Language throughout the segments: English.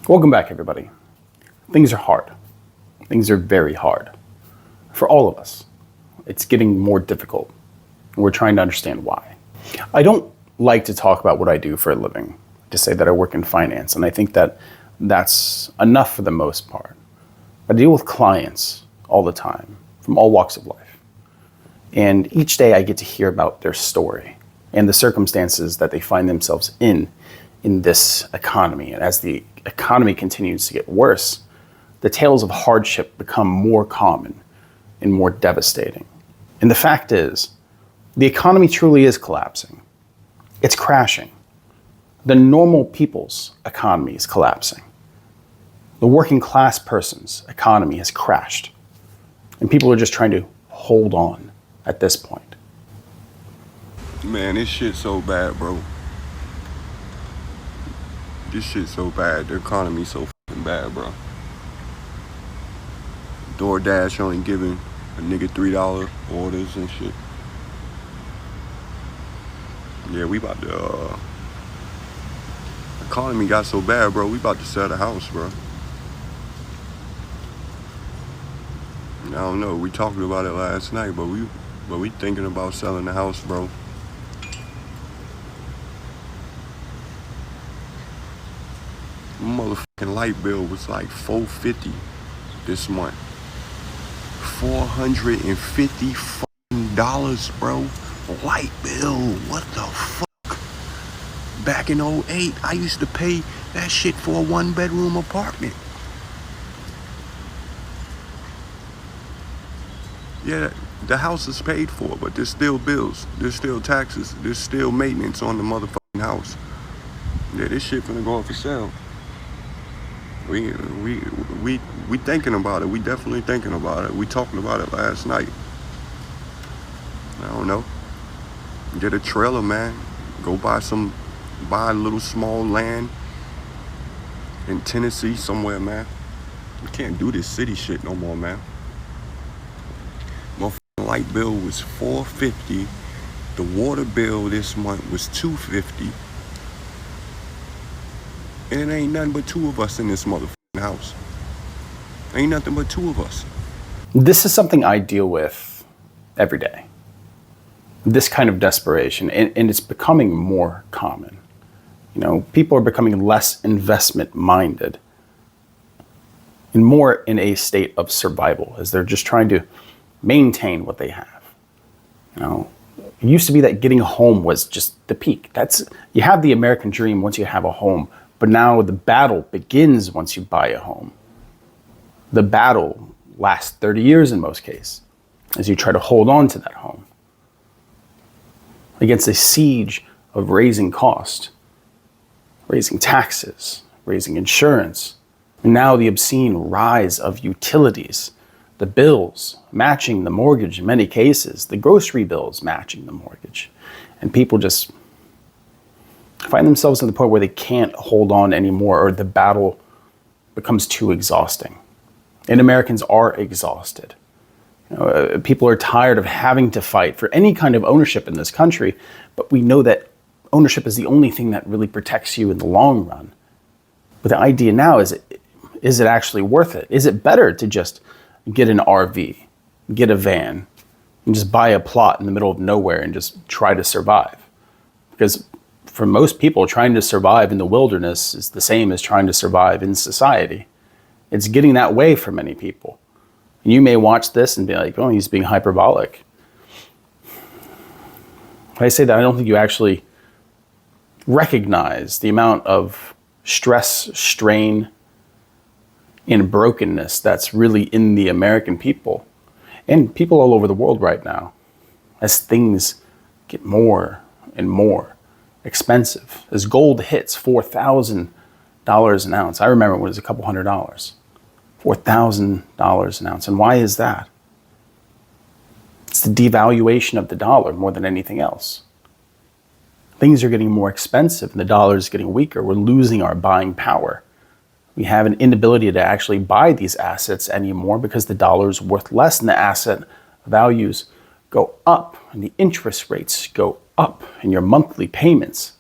Welcome back, everybody. Things are hard. Things are very hard for all of us. It's getting more difficult. We're trying to understand why. I don't like to talk about what I do for a living, to say that I work in finance, and I think that that's enough for the most part. I deal with clients all the time, from all walks of life. And each day I get to hear about their story and the circumstances that they find themselves in this economy. And as the economy continues to get worse, the tales of hardship become more common and more devastating. And the fact is, the economy truly is collapsing. It's crashing. The normal people's economy is collapsing. The working class person's economy has crashed. And people are just trying to hold on at this point. Man, this shit so bad, bro. This shit so bad. The economy so fucking bad, bro. DoorDash only giving a nigga $3 orders and shit. Yeah, we about to, economy got so bad, bro. We about to sell the house, bro. I don't know. We talked about it last night, but we thinking about selling the house, bro. Motherfucking light bill was like $450 this month. $450 fucking dollars, bro. Light bill. What the fuck? Back in 2008, I used to pay that shit for a 1-bedroom apartment. Yeah, the house is paid for, but there's still bills, there's still taxes, there's still maintenance on the motherfucking house. Yeah, this shit finna go up for sale. We thinking about it. We definitely thinking about it. We talking about it last night. I don't know. Get a trailer, man. Go buy a little small land in Tennessee somewhere, man. You can't do this city shit no more, man. My light bill was $450. The water bill this month was $250. And it ain't nothing but two of us in this motherfucking house. Ain't nothing but two of us. This is something I deal with every day. This kind of desperation, and it's becoming more common. You know, people are becoming less investment minded and more in a state of survival as they're just trying to maintain what they have. You know, it used to be that getting a home was just the peak. You have the American dream once you have a home, but now the battle begins once you buy a home. The battle lasts 30 years in most cases as you try to hold on to that home against a siege of raising cost, raising taxes, raising insurance, and now the obscene rise of utilities, the bills matching the mortgage in many cases, the grocery bills matching the mortgage. And people just find themselves to the point where they can't hold on anymore, or the battle becomes too exhausting. And Americans are exhausted. You know, people are tired of having to fight for any kind of ownership in this country, but we know that ownership is the only thing that really protects you in the long run. But the idea now is it actually worth it? Is it better to just get an RV, get a van, and just buy a plot in the middle of nowhere and just try to survive? Because for most people, trying to survive in the wilderness is the same as trying to survive in society. It's getting that way for many people. And you may watch this and be like, oh, he's being hyperbolic. When I say that, I don't think you actually recognize the amount of stress, strain, and brokenness that's really in the American people and people all over the world right now as things get more and more expensive. As gold hits $4,000 an ounce. I remember when it was a couple $100. $4,000 an ounce. And why is that? It's the devaluation of the dollar more than anything else. Things are getting more expensive and the dollar is getting weaker. We're losing our buying power. We have an inability to actually buy these assets anymore because the dollar is worth less and the asset values go up and the interest rates go up and your monthly payments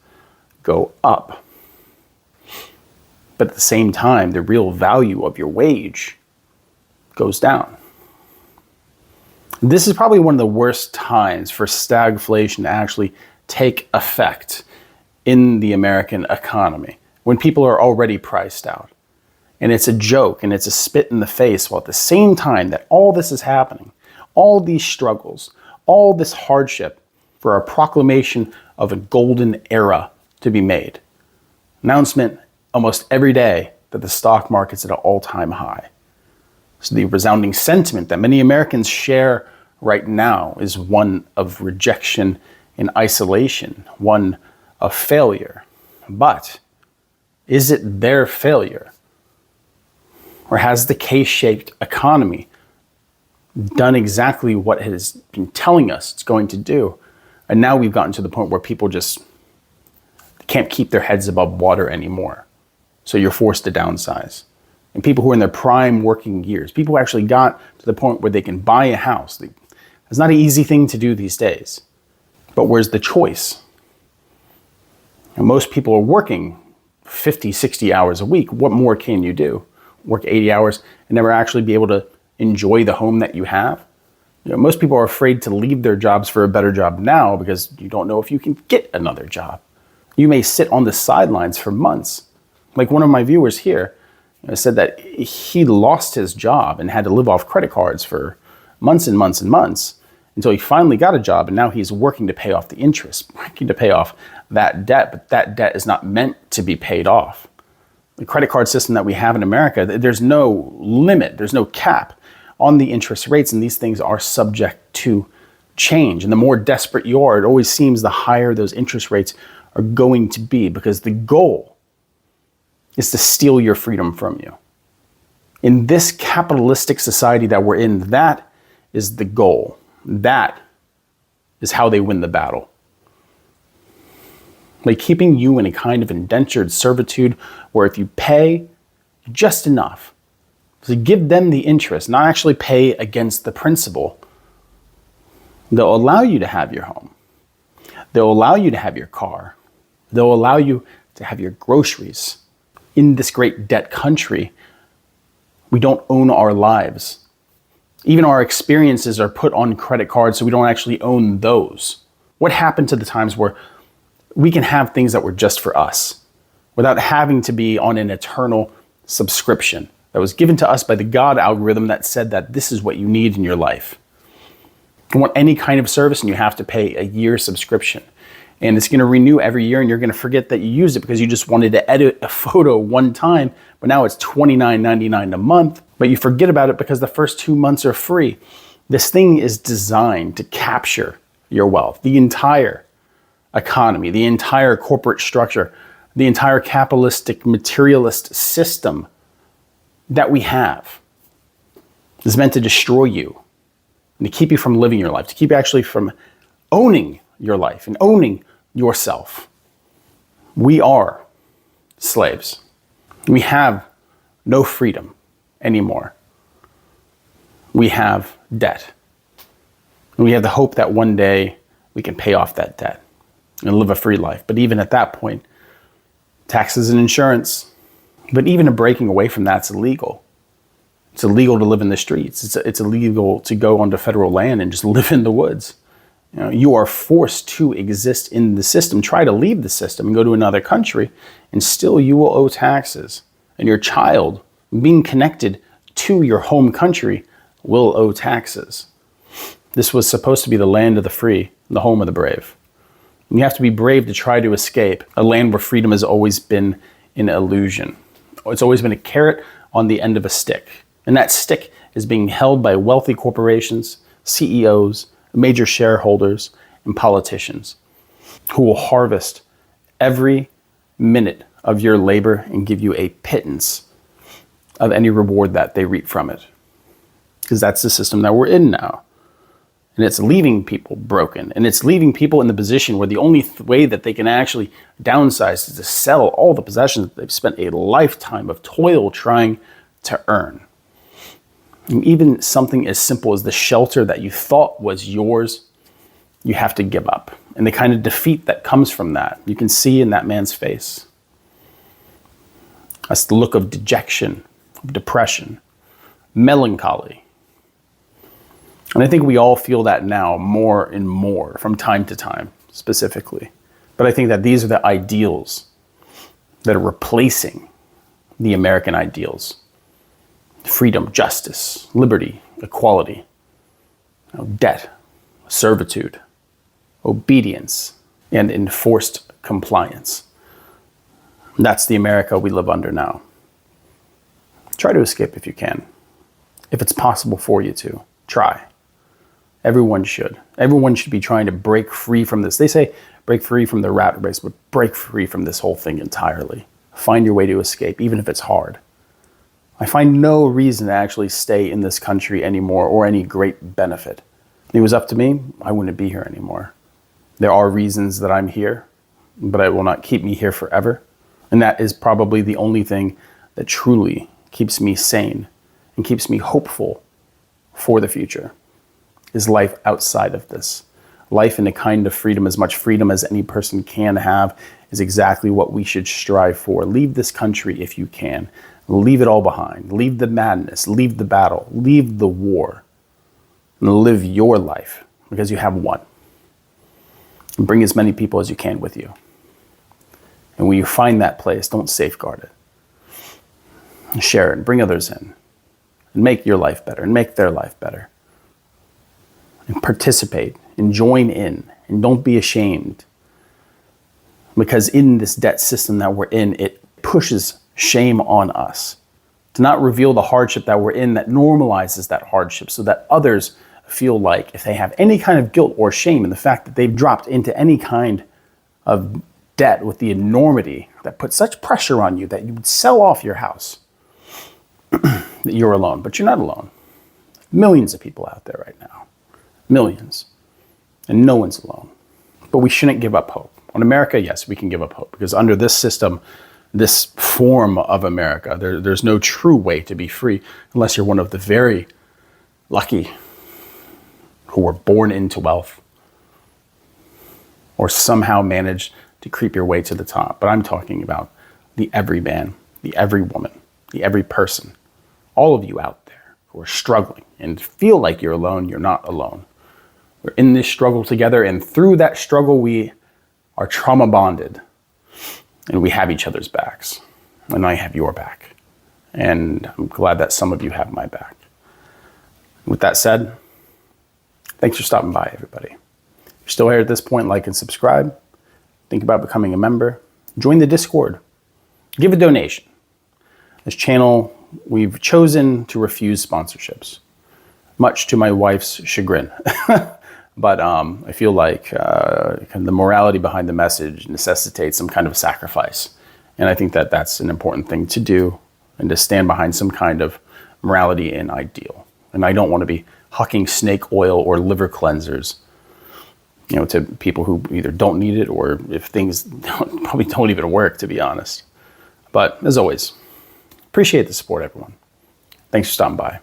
go up. But at the same time, the real value of your wage goes down. This is probably one of the worst times for stagflation to actually take effect in the American economy, when people are already priced out. And it's a joke and it's a spit in the face, while at the same time that all this is happening, all these struggles, all this hardship, for a proclamation of a golden era to be made. Announcement almost every day that the stock market's at an all-time high. So the resounding sentiment that many Americans share right now is one of rejection and isolation, one of failure. But is it their failure? Or has the K-shaped economy done exactly what it has been telling us it's going to do? And now we've gotten to the point where people just can't keep their heads above water anymore. So you're forced to downsize. And people who are in their prime working years, people who actually got to the point where they can buy a house. It's not an easy thing to do these days. But where's the choice? And most people are working 50, 60 hours a week. What more can you do? Work 80 hours and never actually be able to enjoy the home that you have? Most people are afraid to leave their jobs for a better job now because you don't know if you can get another job. You may sit on the sidelines for months. Like one of my viewers here said that he lost his job and had to live off credit cards for months and months and months until he finally got a job, and now he's working to pay off the interest, working to pay off that debt, but that debt is not meant to be paid off. The credit card system that we have in America, there's no limit, there's no cap on the interest rates, and these things are subject to change. And the more desperate you are, it always seems the higher those interest rates are going to be, because the goal is to steal your freedom from you. In this capitalistic society that we're in, that is the goal. That is how they win the battle. By keeping you in a kind of indentured servitude where if you pay just enough to give them the interest, not actually pay against the principal, they'll allow you to have your home. They'll allow you to have your car. They'll allow you to have your groceries. In this great debt country, we don't own our lives. Even our experiences are put on credit cards, so we don't actually own those. What happened to the times where we can have things that were just for us without having to be on an eternal subscription that was given to us by the God algorithm that said that this is what you need in your life? You want any kind of service and you have to pay a year subscription. And it's going to renew every year, and you're going to forget that you used it because you just wanted to edit a photo one time, but now it's $29.99 a month, but you forget about it because the first 2 months are free. This thing is designed to capture your wealth. The entire economy, the entire corporate structure, the entire capitalistic materialist system that we have is meant to destroy you and to keep you from living your life, to keep you actually from owning your life and owning yourself. We are slaves. We have no freedom anymore. We have debt. And we have the hope that one day we can pay off that debt and live a free life. But even at that point, taxes and insurance, but even a breaking away from that's illegal. It's illegal to live in the streets. It's illegal to go onto federal land and just live in the woods. You are forced to exist in the system. Try to leave the system and go to another country, and still you will owe taxes. And your child, being connected to your home country, will owe taxes. This was supposed to be the land of the free, the home of the brave. And you have to be brave to try to escape a land where freedom has always been an illusion. It's always been a carrot on the end of a stick. And that stick is being held by wealthy corporations, CEOs, major shareholders, and politicians who will harvest every minute of your labor and give you a pittance of any reward that they reap from it. Because that's the system that we're in now. And it's leaving people broken. And it's leaving people in the position where the only way that they can actually downsize is to sell all the possessions that they've spent a lifetime of toil trying to earn. And even something as simple as the shelter that you thought was yours, you have to give up. And the kind of defeat that comes from that, you can see in that man's face. That's the look of dejection, of depression, melancholy. And I think we all feel that now more and more from time to time, specifically. But I think that these are the ideals that are replacing the American ideals. Freedom, justice, liberty, equality, debt, servitude, obedience, and enforced compliance. That's the America we live under now. Try to escape if you can. If it's possible for you to, try. Everyone should. Everyone should be trying to break free from this. They say break free from the rat race, but break free from this whole thing entirely. Find your way to escape, even if it's hard. I find no reason to actually stay in this country anymore or any great benefit. If it was up to me, I wouldn't be here anymore. There are reasons that I'm here, but it will not keep me here forever. And that is probably the only thing that truly keeps me sane and keeps me hopeful for the future, is life outside of this. Life in a kind of freedom, as much freedom as any person can have, is exactly what we should strive for. Leave this country if you can. Leave it all behind. Leave the madness. Leave the battle. Leave the war. And live your life, because you have one. And bring as many people as you can with you. And when you find that place, don't safeguard it. And share it and bring others in. And make your life better and make their life better. And participate and join in. And don't be ashamed. Because in this debt system that we're in, it pushes shame on us. To not reveal the hardship that we're in, that normalizes that hardship so that others feel like if they have any kind of guilt or shame in the fact that they've dropped into any kind of debt with the enormity that puts such pressure on you that you would sell off your house, that you're alone. But you're not alone. Millions of people out there right now. Millions. And no one's alone. But we shouldn't give up hope. On America, yes, we can give up hope, because under this system, this form of America, there's no true way to be free unless you're one of the very lucky who were born into wealth or somehow managed to creep your way to the top. But I'm talking about the every man, the every woman, the every person, all of you out there who are struggling and feel like you're alone. You're not alone. We're in this struggle together, and through that struggle, we are trauma bonded, and we have each other's backs, and I have your back, and I'm glad that some of you have my back. With that said, thanks for stopping by, everybody. If you're still here at this point, like and subscribe. Think about becoming a member. Join the Discord. Give a donation. This channel, we've chosen to refuse sponsorships, much to my wife's chagrin. But I feel like the morality behind the message necessitates some kind of sacrifice. And I think that that's an important thing to do, and to stand behind some kind of morality and ideal. And I don't want to be hucking snake oil or liver cleansers, to people who either don't need it, or if things probably don't even work, to be honest. But as always, appreciate the support, everyone. Thanks for stopping by.